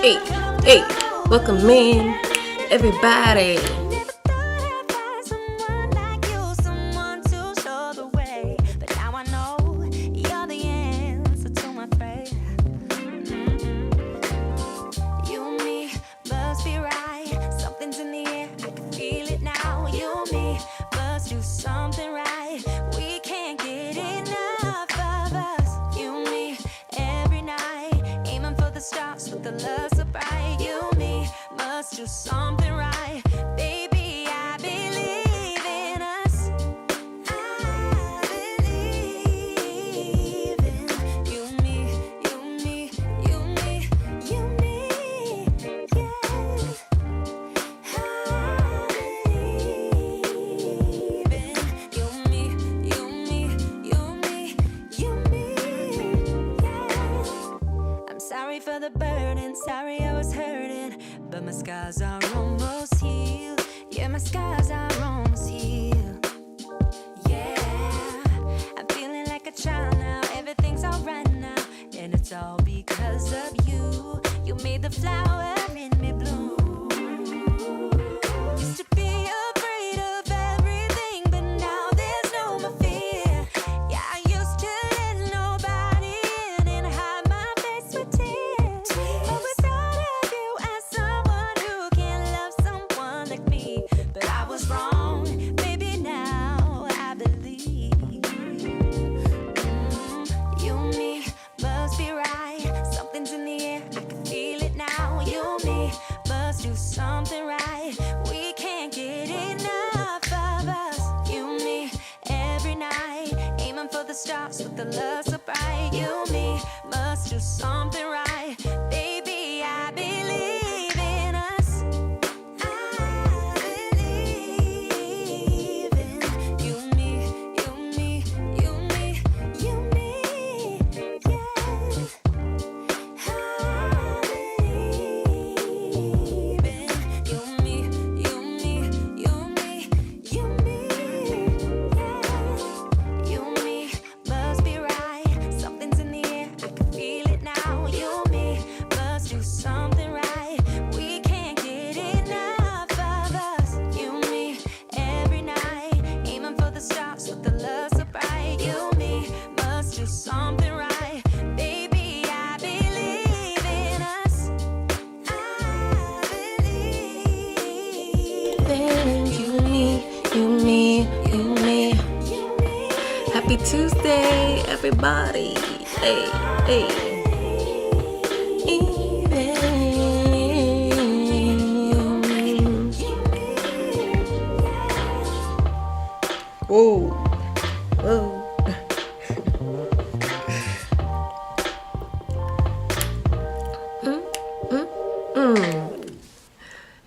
Hey, welcome in, everybody. Happy Tuesday, everybody. Hey. Whoa.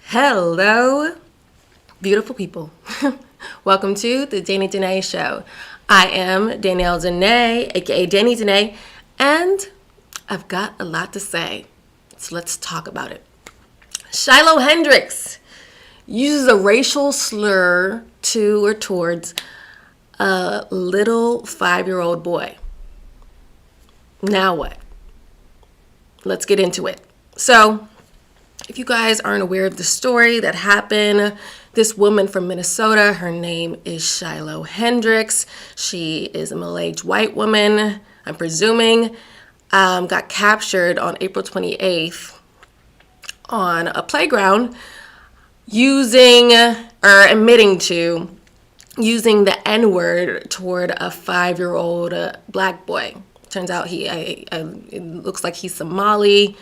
Hello, beautiful people. Welcome to the Danielle Show. I am Danielle Danea, aka Danielle, and I've got a lot to say. So let's talk about it. Shiloh Hendrix uses a racial slur to or towards a little 5-year-old boy. Now what? Let's get into it. So, if you guys aren't aware of the story that happened, this woman from Minnesota, her name is Shiloh Hendrix. She is a middle-aged white woman, I'm presuming, got captured on April 28th on a playground admitting to using the N-word toward a 5-year-old black boy. Turns out it looks like he's Somali,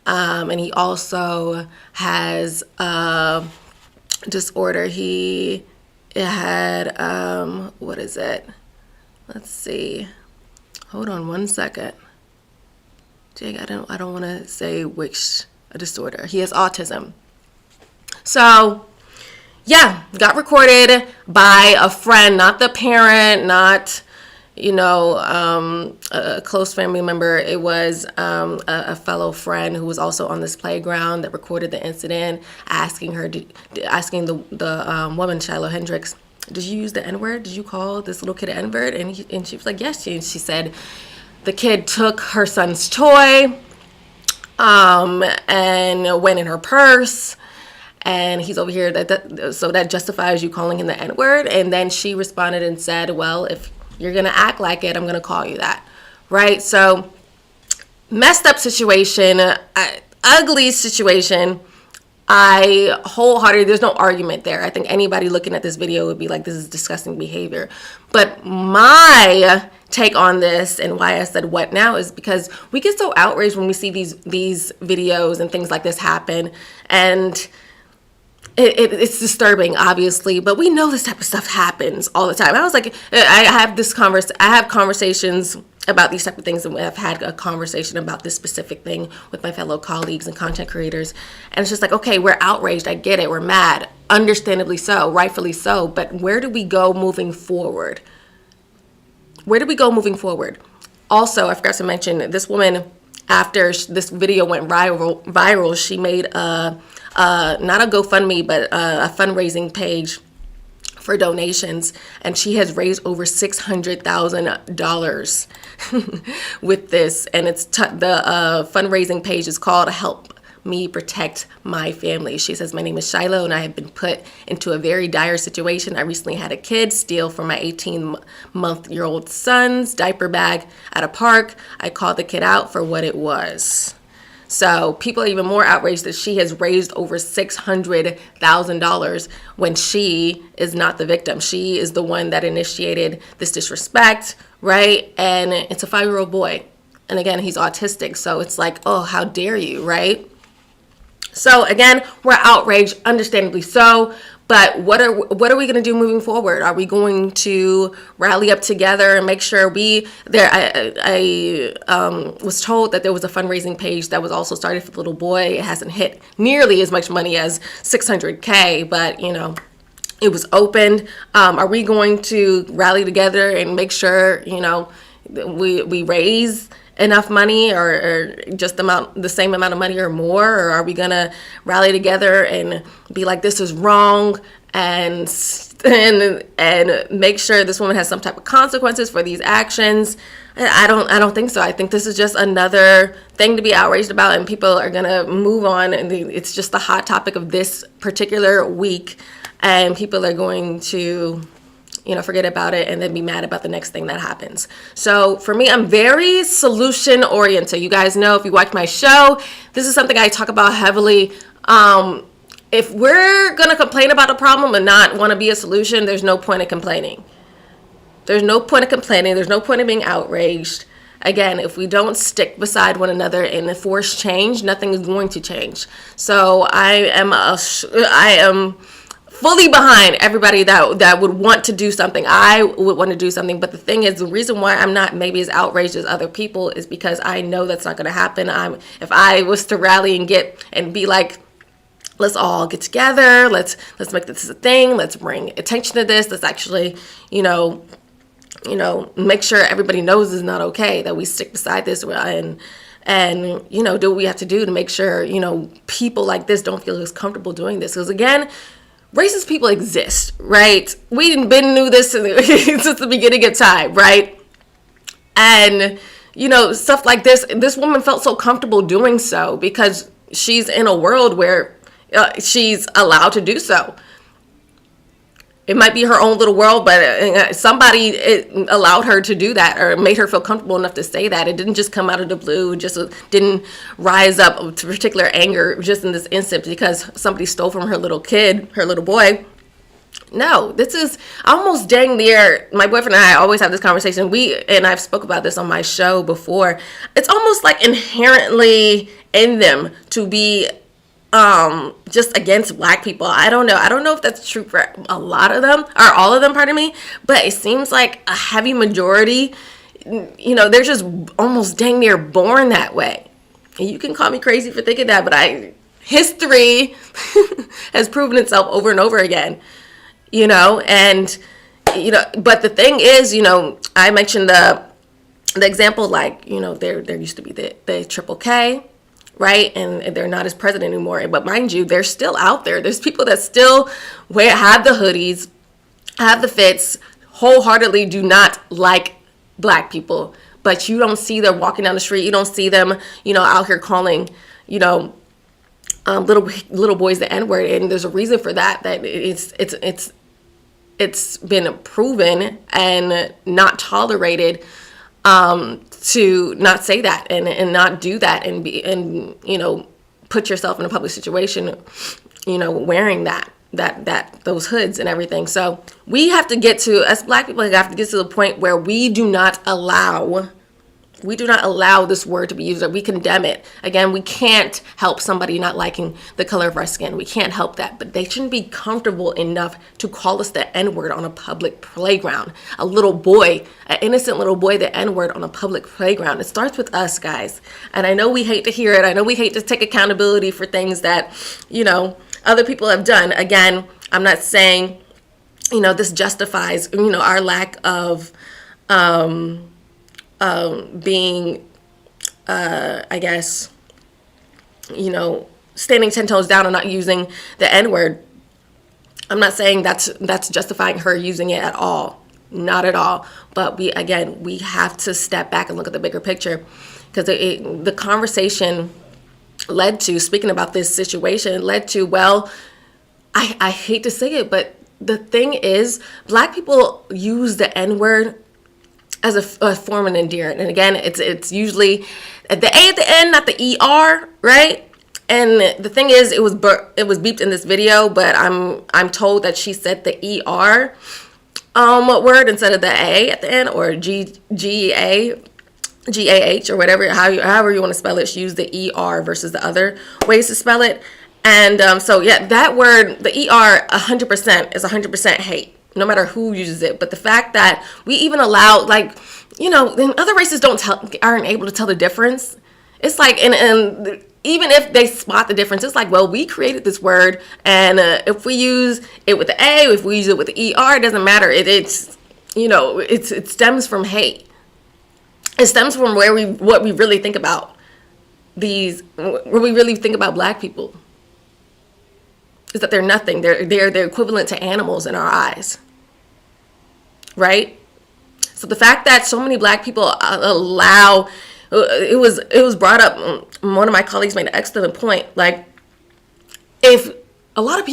and he also has a disorder. He had, what is it? Let's see. Hold on one second. Jake, I don't want to say which disorder. He has autism. So, yeah, got recorded by a friend, not the parent, not, a close family member. It was a fellow friend who was also on this playground that recorded the incident, asking the woman, Shiloh Hendrix, did you use the N-word? Did you call this little kid an N-word? And she was like, yes. She said the kid took her son's toy and went in her purse. And he's over here, so that justifies you calling him the N-word. And then she responded and said, well, if you're going to act like it, I'm going to call you that. Right? So, messed up situation, ugly situation. I wholeheartedly, there's no argument there. I think anybody looking at this video would be like, this is disgusting behavior. But my take on this and why I said what now is because we get so outraged when we see these videos and things like this happen. And it's disturbing, obviously, but we know this type of stuff happens all the time. I was like, I have conversations about these type of things, and I've had a conversation about this specific thing with my fellow colleagues and content creators. And it's just like, okay, we're outraged. I get it. We're mad. Understandably so, rightfully so. But where do we go moving forward? Where do we go moving forward? Also, I forgot to mention, this woman, after this video went viral, she made not a GoFundMe, but a fundraising page for donations, and she has raised over $600,000 with this. And it's the fundraising page is called Help Me Protect My Family. She says, my name is Shiloh, and I have been put into a very dire situation. I recently had a kid steal from my 18-month-old son's diaper bag at a park. I called the kid out for what it was. So people are even more outraged that she has raised over $600,000 when she is not the victim. She is the one that initiated this disrespect, right? And it's a 5-year-old boy. And again, he's autistic. So it's like, oh, how dare you, right? So again, we're outraged, understandably so. But what are we going to do moving forward? Are we going to rally up together and make sure I was told that there was a fundraising page that was also started for the little boy. It hasn't hit nearly as much money as $600K, but it was opened. Are we going to rally together and make sure we raise enough money or just the same amount of money or more? Or are we gonna rally together and be like, this is wrong, and make sure this woman has some type of consequences for these actions? I don't think so. I think this is just another thing to be outraged about, and people are gonna move on, and it's just the hot topic of this particular week, and people are going to forget about it and then be mad about the next thing that happens. So for me, I'm very solution oriented. You guys know, if you watch my show, this is something I talk about heavily. If we're going to complain about a problem and not want to be a solution, there's no point in complaining. There's no point in complaining. There's no point in being outraged. Again, if we don't stick beside one another and force change, nothing is going to change. So I am fully behind everybody that would want to do something. I would want to do something. But the thing is, the reason why I'm not maybe as outraged as other people is because I know that's not going to happen. If I was to rally and be like, let's all get together, let's make this a thing, let's bring attention to this, let's actually, make sure everybody knows it's not okay, that we stick beside this and do what we have to do to make sure, people like this don't feel as comfortable doing this. Because again, racist people exist, right? We knew this since the beginning of time, right? And, stuff like this woman felt so comfortable doing so because she's in a world where she's allowed to do so. It might be her own little world, but somebody allowed her to do that or made her feel comfortable enough to say that. It didn't just come out of the blue. It just didn't rise up to particular anger just in this instant because somebody stole from her little kid, her little boy. No, this is almost dang near. My boyfriend and I always have this conversation. And I've spoke about this on my show before. It's almost like inherently in them to be just against black people. I don't know if that's true for a lot of them or all of them, pardon me, but it seems like a heavy majority, they're just almost dang near born that way. And you can call me crazy for thinking that, but history has proven itself over and over again, but the thing is, I mentioned the example, like, there used to be the Triple K, right? And they're not as present anymore. But mind you, they're still out there. There's people that still have the hoodies, have the fits, wholeheartedly do not like black people. But you don't see them walking down the street. You don't see them, out here calling little boys the N-word, and there's a reason for that. That it's been proven and not tolerated to not say that and not do that and put yourself in a public situation, wearing those hoods and everything. So we have to get to, as Black people, have to get to the point where we do not allow this word to be used, or we condemn it. Again, we can't help somebody not liking the color of our skin. We can't help that, but they shouldn't be comfortable enough to call us the N-word on a public playground. An innocent little boy, the N-word on a public playground. It starts with us, guys. And I know we hate to hear it. I know we hate to take accountability for things that, other people have done. Again, I'm not saying, this justifies, our lack of, being, I guess, standing 10 toes down and not using the N-word. I'm not saying that's justifying her using it at all. Not at all. But we have to step back and look at the bigger picture, because the conversation led to, speaking about this situation, led to, well, I hate to say it, but the thing is, Black people use the N-word as a form of endearment. And again, it's usually the A at the end, not the ER, right? And the thing is, it was beeped in this video, but I'm told that she said the ER word instead of the A at the end, or GAH or whatever, however you want to spell it. She used the ER versus the other ways to spell it. And so yeah, that word, the ER, 100% is 100% hate, no matter who uses it. But the fact that we even allow, then other races aren't able to tell the difference. It's like, and even if they spot the difference, it's like, well, we created this word, and if we use it with the A, if we use it with the ER, it doesn't matter. It stems from hate. It stems from what we really think about Black people, is that they're nothing. They're equivalent to animals in our eyes, right? So the fact that so many Black people allow, it was brought up. One of my colleagues made an excellent point. Like, if a lot of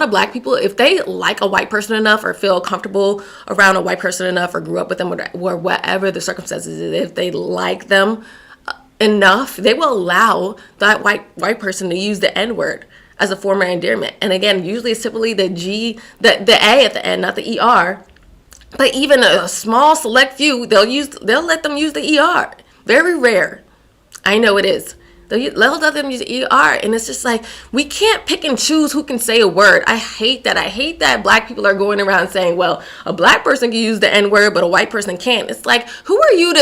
Black people, if they like a white person enough, or feel comfortable around a white person enough, or grew up with them, or whatever the circumstances is, if they like them enough, they will allow that white person to use the N-word as a form of endearment. And again, usually it's typically the A at the end, not the ER. But even a small select few, they'll let them use the ER. Very rare. I know it is. They'll let them use the ER, and it's just like, we can't pick and choose who can say a word. I hate that. I hate that Black people are going around saying, well, a Black person can use the N-word, but a white person can't. It's like, who are you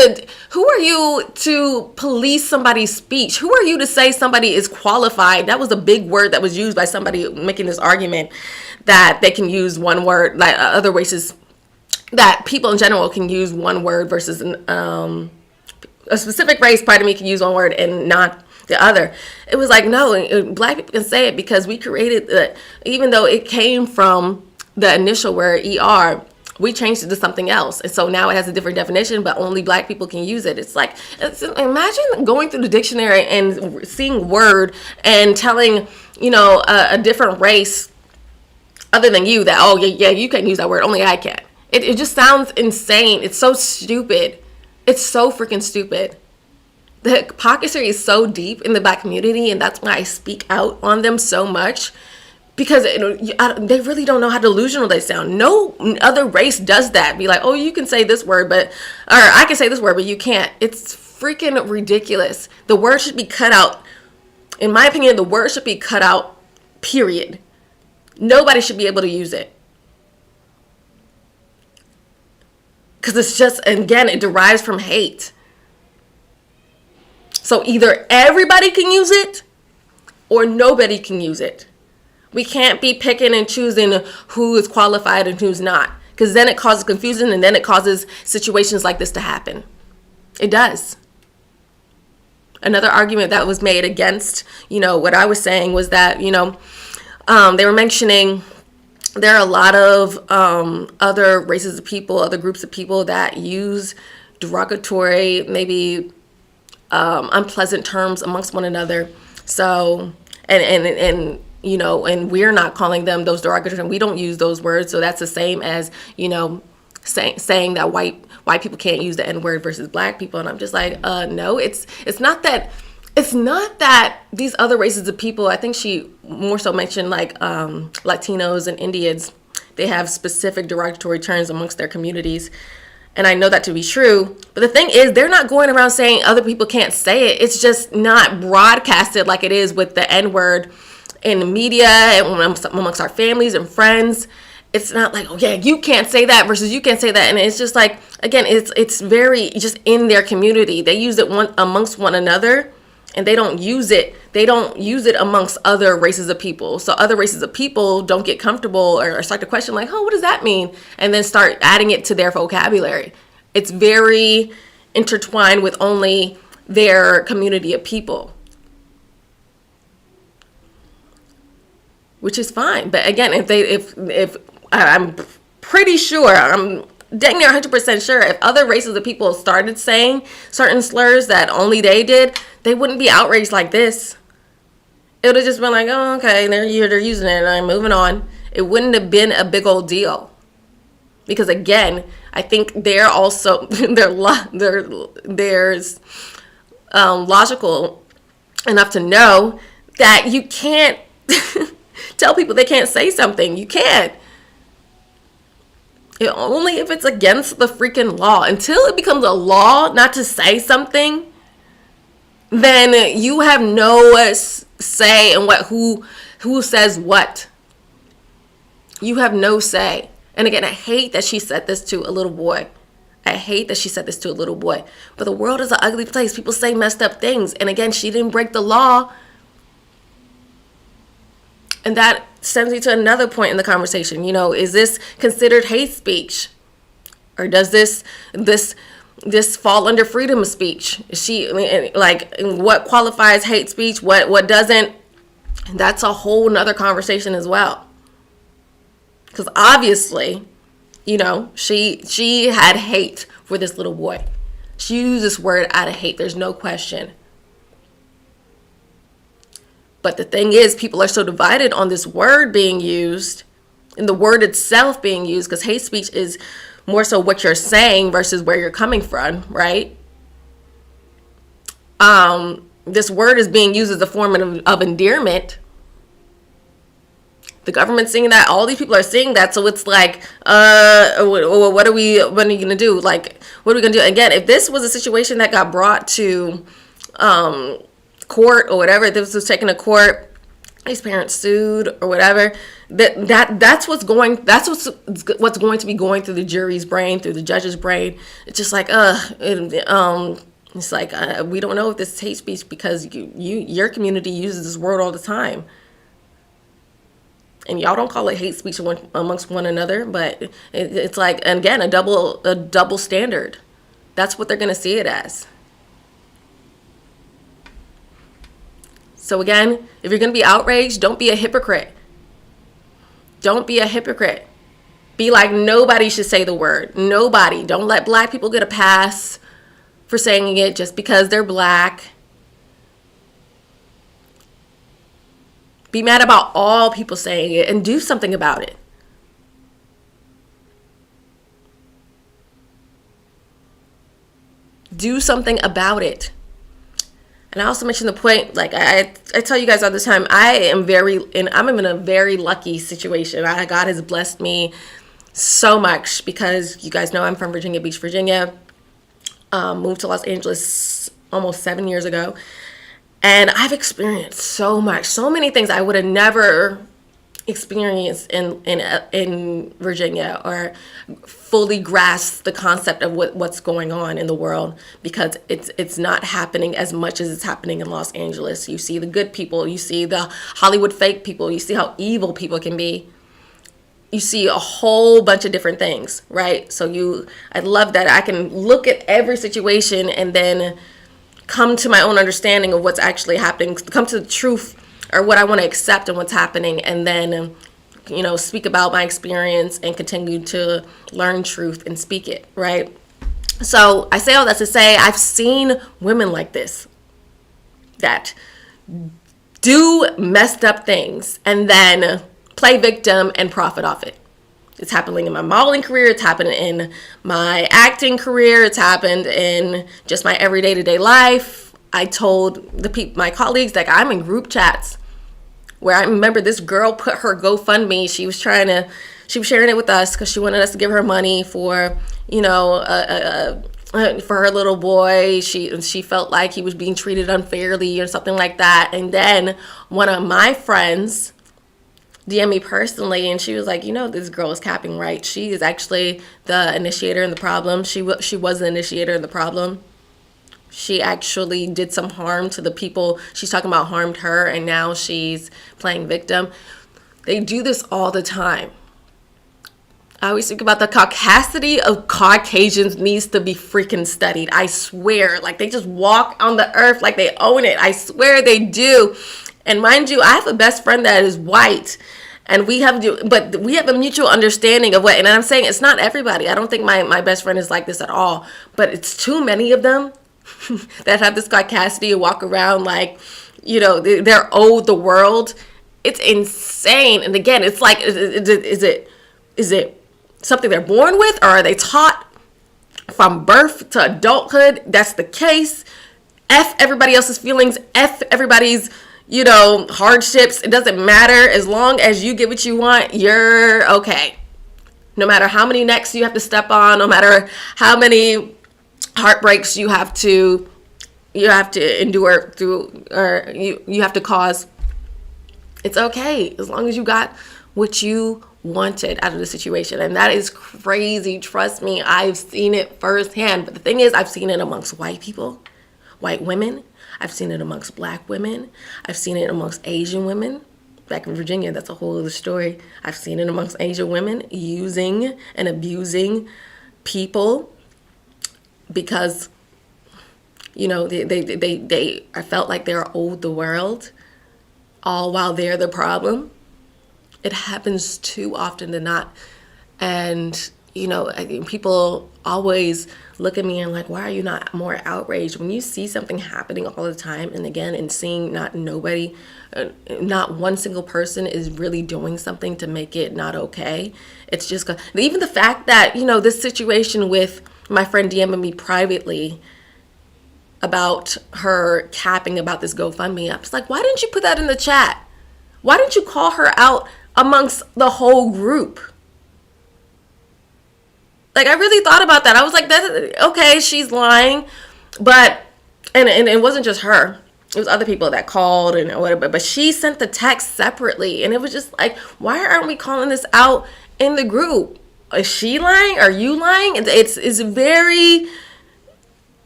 to police somebody's speech? Who are you to say somebody is qualified? That was a big word that was used by somebody making this argument that they can use one word, like other races, that people in general can use one word versus a specific race, pardon me, can use one word and not the other. It was like, no, Black people can say it because we created even though it came from the initial word ER, we changed it to something else. And so now it has a different definition, but only Black people can use it. It's like, imagine going through the dictionary and seeing word and telling, a different race other than you that, oh, yeah, you can't use that word, only I can. It just sounds insane. It's so stupid. It's so freaking stupid. The hypocrisy is so deep in the Black community, and that's why I speak out on them so much, because they really don't know how delusional they sound. No other race does that. Be like, oh, you can say this word, or I can say this word, but you can't. It's freaking ridiculous. The word should be cut out. In my opinion, the word should be cut out, period. Nobody should be able to use it. Because it's just, again, it derives from hate. So either everybody can use it or nobody can use it. We can't be picking and choosing who is qualified and who's not, because then it causes confusion, and then it causes situations like this to happen. It does. Another argument that was made against, what I was saying was that, they were mentioning there are a lot of other races of people, other groups of people that use derogatory, maybe unpleasant terms amongst one another. So, and you know, and we're not calling them those derogatory, and we don't use those words. So that's the same as, you know, saying that white people can't use the N word versus black people. And I'm just like, no, it's not that. It's not that these other races of people, I think she more so mentioned like Latinos and Indians, they have specific derogatory terms amongst their communities. And I know that to be true. But the thing is, they're not going around saying other people can't say it. It's just not broadcasted like it is with the N-word in the media and amongst our families and friends. It's not like, oh yeah, you can't say that versus you can't say that. And it's just like, again, it's very just in their community. They use it amongst one another. And they don't use it amongst other races of people. So other races of people don't get comfortable or start to question like, oh, what does that mean? And then start adding it to their vocabulary. It's very intertwined with only their community of people, which is fine. But again, if I'm pretty sure, I'm dang near 100% sure, if other races of people started saying certain slurs that only they did, they wouldn't be outraged like this. It would have just been like, oh, okay, they're using it, and I'm moving on. It wouldn't have been a big old deal. Because again, I think they're also, there's logical enough to know that you can't tell people they can't say something. You can't. Only if it's against the freaking law. Until it becomes a law not to say something, then you have no say in who says what. You have no say. And again, I hate that she said this to a little boy. But the world is an ugly place. People say messed up things. And again, she didn't break the law. And that sends me to another point in the conversation. You know, is this considered hate speech? Or does this fall under freedom of speech? Is she, like, what qualifies hate speech? What doesn't? That's a whole nother conversation as well. Because obviously, you know, she had hate for this little boy. She used this word out of hate. There's no question. But the thing is, people are so divided on this word being used and the word itself being used, because hate speech is more so what you're saying versus where you're coming from, right? This word is being used as a form of endearment. The government's seeing that. All these people are seeing that. So it's like, what are you going to do? Like, what are we going to do? Again, if this was a situation that got brought to court or whatever, if this was taken to court, his parents sued or whatever, that's what's going to be going through the jury's brain, through the judge's brain. It's just like, it's like, we don't know if this is hate speech because your community uses this word all the time. And y'all don't call it hate speech amongst one another, but it's like, and again, a double standard. That's what they're going to see it as. So again, if you're going to be outraged, don't be a hypocrite. Don't be a hypocrite. Be like, nobody should say the word. Nobody. Don't let black people get a pass for saying it just because they're black. Be mad about all people saying it and do something about it. Do something about it. And I also mentioned the point, like I tell you guys all the time, I'm in a very lucky situation. God has blessed me so much because you guys know I'm from Virginia Beach, Virginia. Moved to Los Angeles almost 7 years ago. And I've experienced so many things I would have never experienced in Virginia, or fully grasp the concept of what's going on in the world, because it's not happening as much as it's happening in Los Angeles. You see the good people, you see the Hollywood fake people, you see how evil people can be. You see a whole bunch of different things, right? So I love that I can look at every situation and then come to my own understanding of what's actually happening, come to the truth or what I want to accept and what's happening, and then, you know, speak about my experience and continue to learn truth and speak it, right? So I say all that to say I've seen women like this that do messed up things and then play victim and profit off it. It's happening in my modeling career. It's happened in my acting career. It's happened in just my everyday to day life. I told my colleagues, like, I'm in group chats where I remember this girl put her GoFundMe. She was sharing it with us because she wanted us to give her money for, for her little boy. She felt like he was being treated unfairly or something like that. And then one of my friends DM me personally, and she was like, this girl is capping, right? She is actually the initiator in the problem. She was the initiator in the problem. She actually did some harm to the people she's talking about harmed her, and now she's playing victim. They do this all the time. I always think about the caucasity of Caucasians needs to be freaking studied. I swear, like, they just walk on the earth like they own it. I swear they do. And mind you, I have a best friend that is white, and we have a mutual understanding of what, and I'm saying it's not everybody. I don't think my best friend is like this at all, but it's too many of them that have this caucasity and walk around like, they're owed the world. It's insane. And again, it's like, is it something they're born with, or are they taught from birth to adulthood? That's the case. F everybody else's feelings. F everybody's, hardships. It doesn't matter. As long as you get what you want, you're okay. No matter how many necks you have to step on, no matter how many heartbreaks you have to endure through, or you have to cause, it's okay as long as you got what you wanted out of the situation. And that is crazy. Trust me, I've seen it firsthand. But the thing is, I've seen it amongst white people, white women. I've seen it amongst black women. I've seen it amongst Asian women. Back in Virginia, that's a whole other story. I've seen it amongst Asian women using and abusing people because, I felt like they're owed the world, all while they're the problem. It happens too often to not. And, I think people always look at me and like, why are you not more outraged? When you see something happening all the time and again, and seeing not one single person is really doing something to make it not okay. It's just, even the fact that, this situation with my friend DMing me privately about her capping about this GoFundMe. I was like, why didn't you put that in the chat? Why didn't you call her out amongst the whole group? Like, I really thought about that. I was like, okay, she's lying. But, and it wasn't just her. It was other people that called and whatever. But she sent the text separately. And it was just like, why aren't we calling this out in the group? Is she lying? Are you lying? It's very...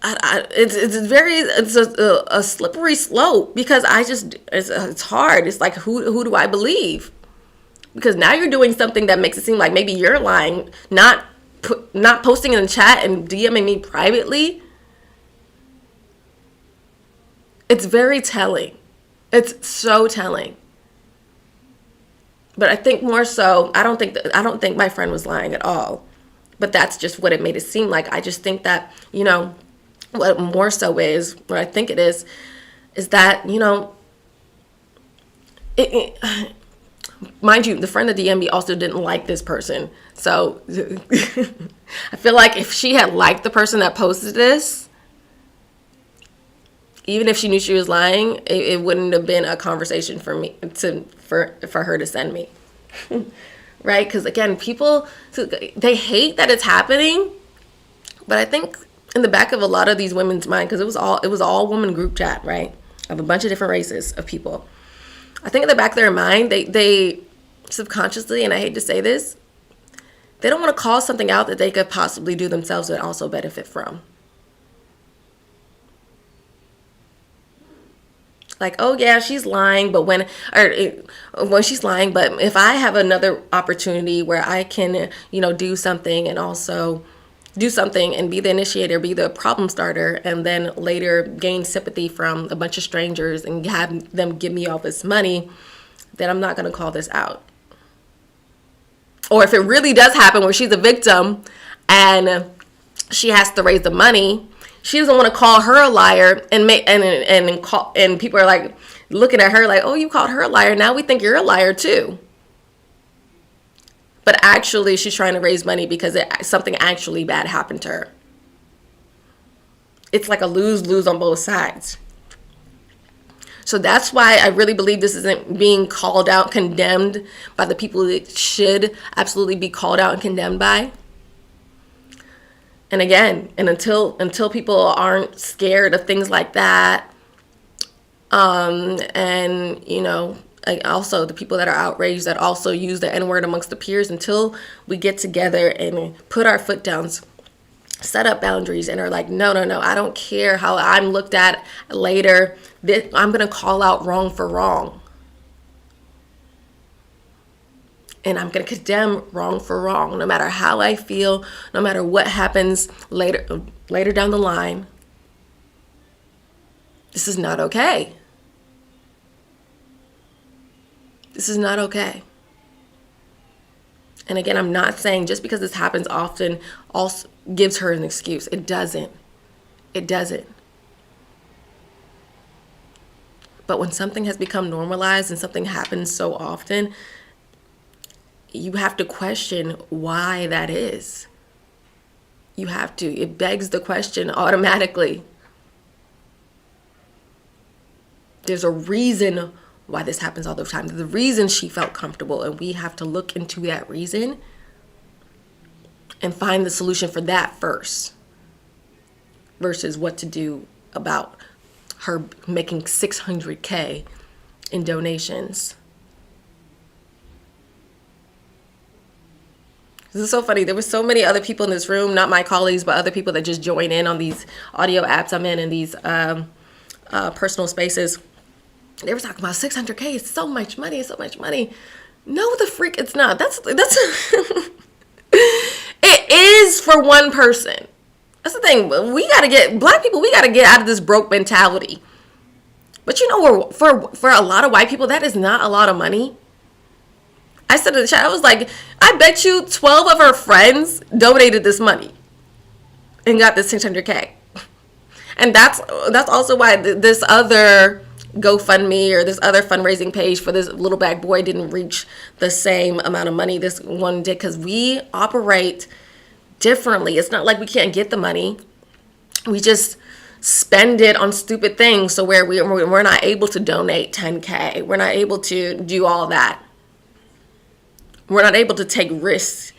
It's a slippery slope because it's hard. It's like, who do I believe? Because now you're doing something that makes it seem like maybe you're lying, not posting in the chat and DMing me privately. It's very telling. It's so telling. But I think more so, I don't think my friend was lying at all. But that's just what it made it seem like. I just think that, what more so is, what I think it is that, mind you, the friend that DM'd me also didn't like this person. So I feel like if she had liked the person that posted this, even if she knew she was lying, it wouldn't have been a conversation for me for her to send me. Right? Because again, people, they hate that it's happening, but I think in the back of a lot of these women's mind, because it was all woman group chat, right, of a bunch of different races of people. I think in the back of their mind, they subconsciously, and I hate to say this, they don't want to call something out that they could possibly do themselves and also benefit from. Like, oh yeah, she's lying, but when she's lying, but if I have another opportunity where I can, do something and also do something and be the initiator, be the problem starter, and then later gain sympathy from a bunch of strangers and have them give me all this money, then I'm not going to call this out. Or if it really does happen where she's a victim and she has to raise the money, she doesn't want to call her a liar and people are like looking at her like, oh, you called her a liar. Now we think you're a liar too. But actually, she's trying to raise money because something actually bad happened to her. It's like a lose-lose on both sides. So that's why I really believe this isn't being called out, condemned by the people it should absolutely be called out and condemned by. And again, and until people aren't scared of things like that, and you know, like also the people that are outraged that also use the N-word amongst the peers, until we get together and put our foot down, set up boundaries, and are like, no, I don't care how I'm looked at later. I'm going to call out wrong for wrong. And I'm going to condemn wrong for wrong, no matter how I feel, no matter what happens later down the line. This is not okay. This is not okay. And again, I'm not saying just because this happens often also gives her an excuse. It doesn't. It doesn't. But when something has become normalized and something happens so often, you have to question why that is. You have to. It begs the question automatically. There's a reason why this happens all the time. The reason she felt comfortable, and we have to look into that reason and find the solution for that first, versus what to do about her making $600K in donations. This is so funny. There were so many other people in this room, not my colleagues, but other people that just join in on these audio apps I'm in and these personal spaces. They were talking about 600K. It's so much money. It's so much money. No, the freak, it's not. That's it is for one person. That's the thing. Black people, we got to get out of this broke mentality. But you know, for a lot of white people, that is not a lot of money. I said in the chat, I was like, I bet you 12 of her friends donated this money and got this 600K. And that's also why this other GoFundMe or this other fundraising page for this little black boy didn't reach the same amount of money this one did, because we operate differently. It's not like we can't get the money. We just spend it on stupid things. So where we're not able to donate 10K. We're not able to do all that. We're not able to take risks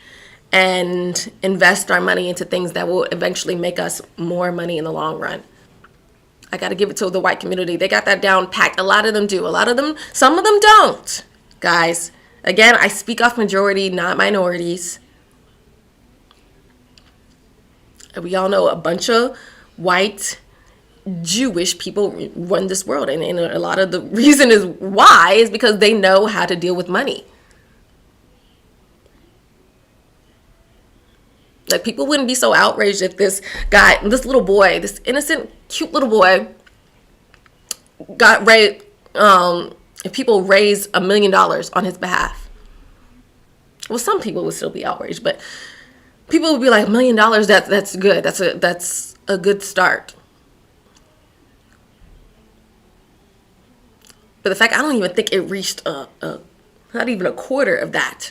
and invest our money into things that will eventually make us more money in the long run. I got to give it to the white community. They got that down packed. A lot of them do. Some of them don't. Guys, again, I speak off majority, not minorities. We all know a bunch of white Jewish people run this world. And a lot of the reason is why is because they know how to deal with money. Like, people wouldn't be so outraged if this little boy, this innocent, cute little boy got raped, if people raised $1 million on his behalf. Well, some people would still be outraged, but people would be like, $1 million, that's good. That's a good start. But the fact, I don't even think it reached not even a quarter of that.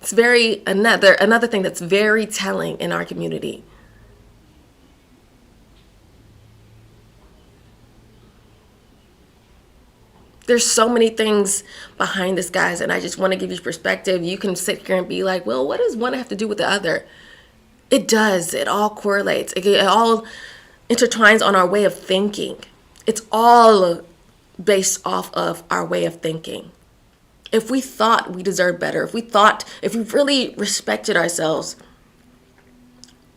It's another thing that's very telling in our community. There's so many things behind this, guys, and I just want to give you perspective. You can sit here and be like, well, what does one have to do with the other? It does. It all correlates. It all intertwines on our way of thinking. It's all based off of our way of thinking. If we thought we deserved better, if we really respected ourselves,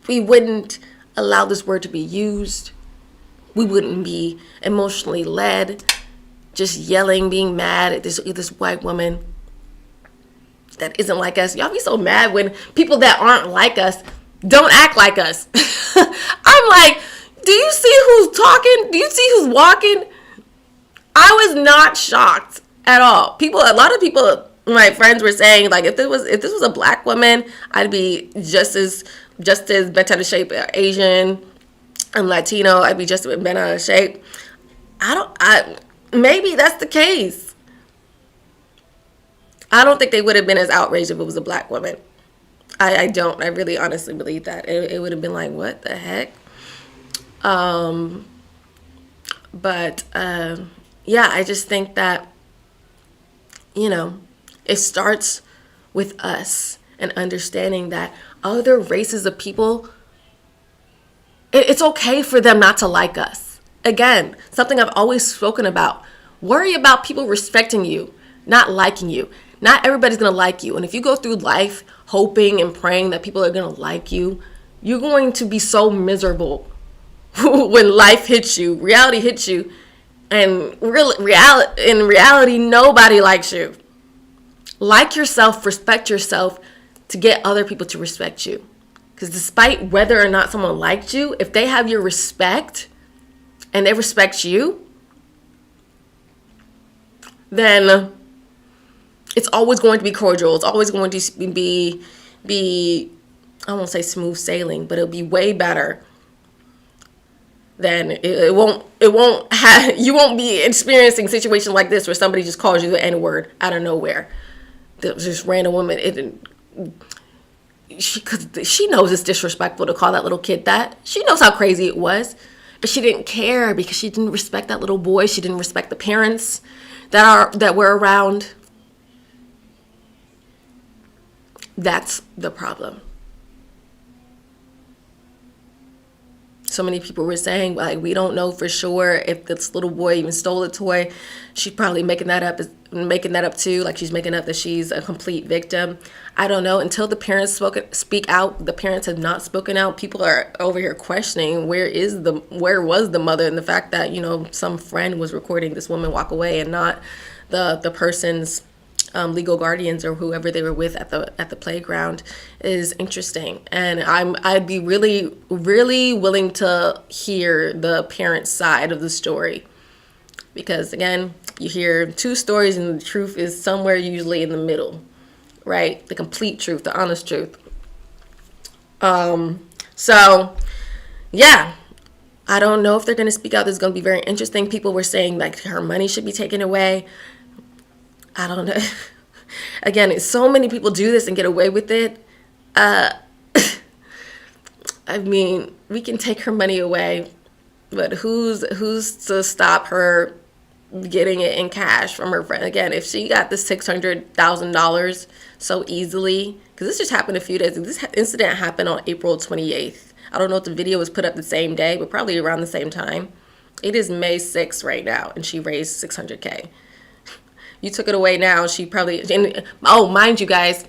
we wouldn't allow this word to be used. We wouldn't be emotionally led, just yelling, being mad at this white woman that isn't like us. Y'all be so mad when people that aren't like us don't act like us. I'm like, do you see who's talking? Do you see who's walking? I was not shocked at all. A lot of people, my friends were saying, like, if this was a black woman, I'd be just as just as bent out of shape. Asian and Latino, I'd be just as bent out of shape. Maybe that's the case. I don't think they would have been as outraged if it was a black woman. I don't. I really honestly believe that. It would have been like, what the heck? But yeah, I just think that, it starts with us and understanding that other races of people, it's okay for them not to like us. Again, something I've always spoken about. Worry about people respecting you, not liking you. Not everybody's going to like you. And if you go through life hoping and praying that people are going to like you, you're going to be so miserable when life hits you, reality hits you, and in reality, nobody likes you. Like yourself, respect yourself to get other people to respect you. Because despite whether or not someone liked you, if they have your respect and they respect you, then it's always going to be cordial. It's always going to be I won't say smooth sailing, but it'll be way better. Then you won't be experiencing situations like this where somebody just calls you the N-word out of nowhere. There's just random woman. She knows it's disrespectful to call that little kid that. She knows how crazy it was, but she didn't care because she didn't respect that little boy. She didn't respect the parents that were around. That's the problem. So many people were saying, like, we don't know for sure if this little boy even stole a toy. She's probably making that up too. Like, she's making up that she's a complete victim. I don't know. Until the parents speak out, the parents have not spoken out. People are over here questioning where was the mother, and the fact that, some friend was recording this woman walk away and not the person's legal guardians or whoever they were with at the playground is interesting. And I'd be really, really willing to hear the parents' side of the story, because again, you hear two stories and the truth is somewhere usually in the middle, right? The complete truth, the honest truth. So yeah, I don't know if they're going to speak out. This is going to be very interesting. People were saying like her money should be taken away. I don't know. Again, so many people do this and get away with it. I mean, we can take her money away, but who's to stop her getting it in cash from her friend? Again, if she got the $600,000 so easily, because this just happened a few days. This incident happened on April 28th. I don't know if the video was put up the same day, but probably around the same time. It is May 6th right now, and she raised $600K. You took it away now. She probably, mind you guys,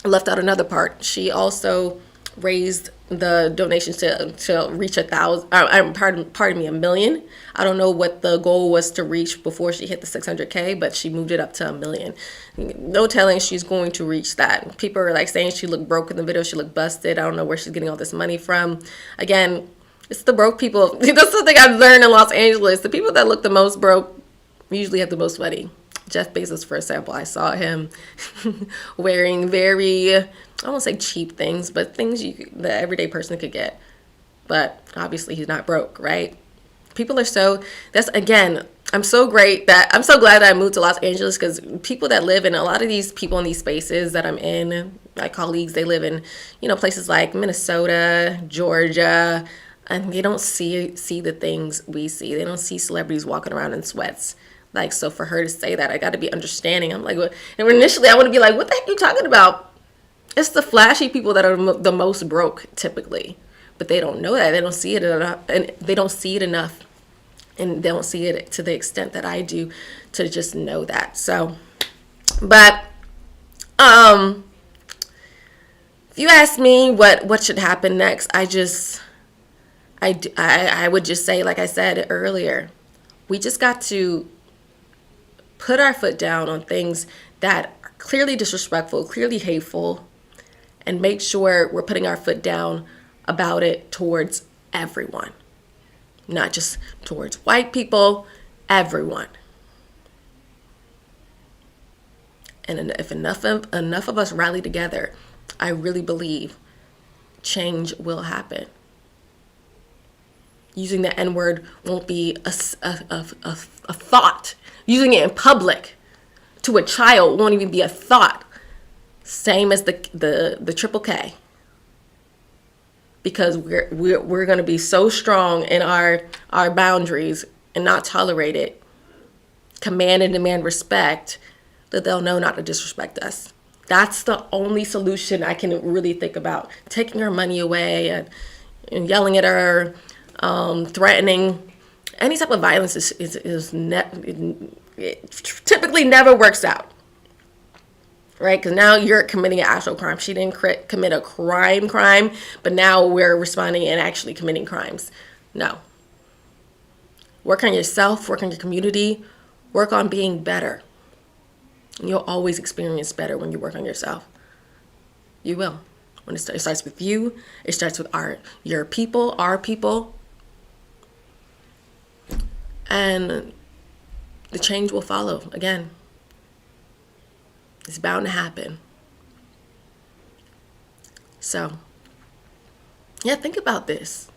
I left out another part. She also raised the donations to reach 1 million. I don't know what the goal was to reach before she hit the 600K, but she moved it up to 1 million. No telling she's going to reach that. People are like saying she looked broke in the video. She looked busted. I don't know where she's getting all this money from. Again, it's the broke people. That's something I've learned in Los Angeles. The people that look the most broke usually have the most money. Jeff Bezos, for example, I saw him wearing very, I won't say cheap things, but things the everyday person could get. But obviously he's not broke, right? People are I'm so glad that I moved to Los Angeles, because people that live in, a lot of these people in these spaces that I'm in, my colleagues, they live in, places like Minnesota, Georgia, and they don't see the things we see. They don't see celebrities walking around in sweats. Like, so for her to say that, I got to be understanding. I'm like, what? And initially I want to be like, what the heck are you talking about? It's the flashy people that are the most broke typically, but they don't know that. They don't see it enough, and they don't see it enough, and they don't see it to the extent that I do to just know that. So, but, if you ask me what should happen next, I would just say, like I said earlier, we just got to put our foot down on things that are clearly disrespectful, clearly hateful, and make sure we're putting our foot down about it towards everyone. Not just towards white people, everyone. And if enough of us rally together, I really believe change will happen. Using the N-word won't be a thought. Using it in public to a child won't even be a thought. Same as the triple K. Because we're going to be so strong in our boundaries and not tolerate it, command and demand respect, that they'll know not to disrespect us. That's the only solution I can really think about. Taking her money away and yelling at her, threatening. Any type of violence it typically never works out. Right? Because now you're committing an actual crime. She didn't commit a crime, but now we're responding and actually committing crimes. No. Work on yourself, work on your community, work on being better. You'll always experience better when you work on yourself. You will. When it starts with you, it starts with your people, our people. And the change will follow. Again, it's bound to happen. So, yeah, think about this.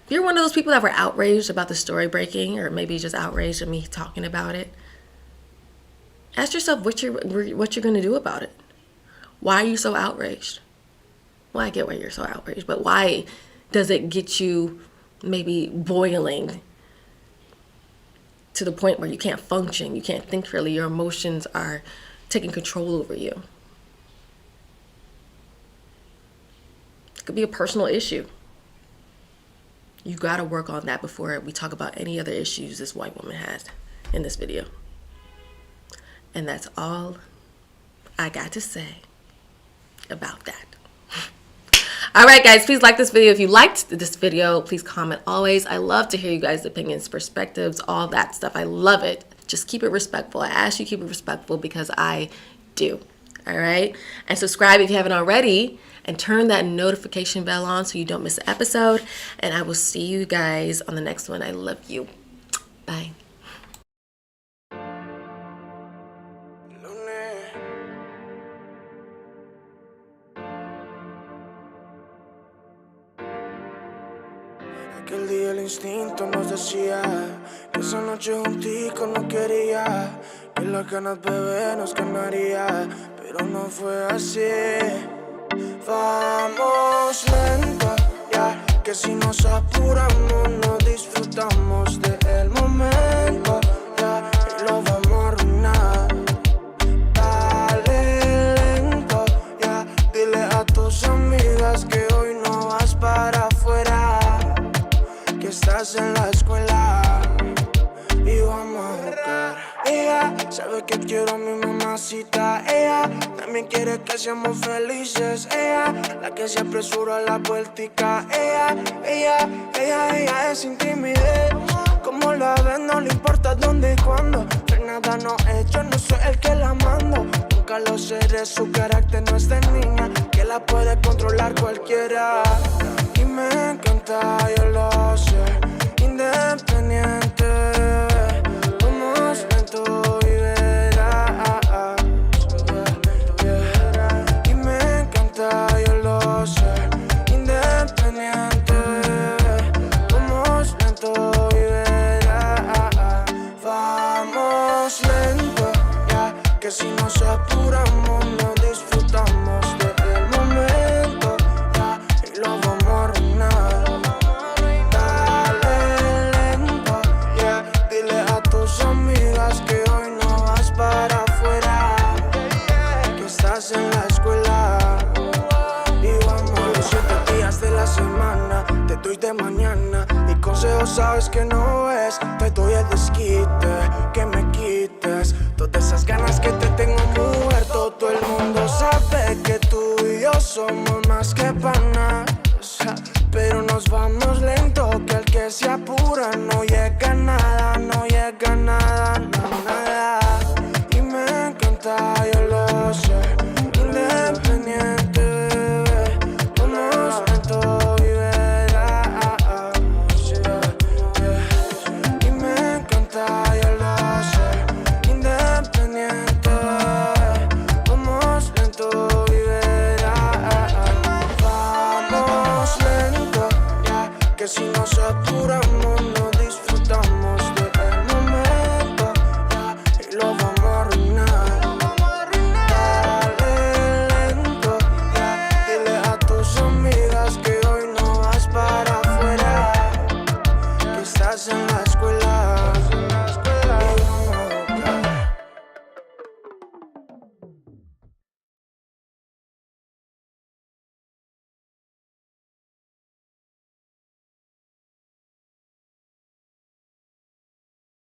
If you're one of those people that were outraged about the story breaking, or maybe just outraged at me talking about it, ask yourself what you're going to do about it. Why are you so outraged? Well, I get why you're so outraged, but why does it get you maybe boiling to the point where you can't function, you can't think clearly, your emotions are taking control over you? It could be a personal issue. You got to work on that before we talk about any other issues this white woman has in this video. And that's all I got to say about that. All right, guys, please like this video. If you liked this video, please comment always. I love to hear you guys' opinions, perspectives, all that stuff. I love it. Just keep it respectful. I ask you to keep it respectful because I do. All right? And subscribe if you haven't already. And turn that notification bell on so you don't miss an episode. And I will see you guys on the next one. I love you. Bye. Aquel día el instinto nos decía que esa noche juntico no quería, que las ganas bebé nos ganaría, pero no fue así. Vamos lento, ya que si nos apuramos no disfrutamos del momento, ya, y lo vamos a arruinar. Dale lento, ya, dile a tus amigas que hoy no vas para afuera, que estás en la escuela y vamos a jugar. Ella sabe que quiero a mi mamacita. Ella también quiere que seamos felices. Ella, la que se apresura a la vueltica. Ella es sin timidez. Como la ves no le importa dónde y cuándo. Pero nada no he hecho, no soy el que la mando. Nunca lo seré, su carácter no es de niña, que la puede controlar cualquiera. Y me encanta, yo lo sé, independiente. Vamos lento y verás. Y me encanta, yo lo sé, independiente. Vamos lento y verás. Vamos lento, ya, que si nos apuramos no disfrutamos del momento, ya, y lo vamos a arruinar. Dale lento, ya, dile a tus amigas que hoy no vas para afuera, que estás en la escuela y vamos. Los 7 días de la semana te doy de mañana, mi consejo sabes que no es, te doy el desquite, que me quites todas esas ganas que te tengo mujer. Todo el mundo sabe que tú y yo somos más que pan.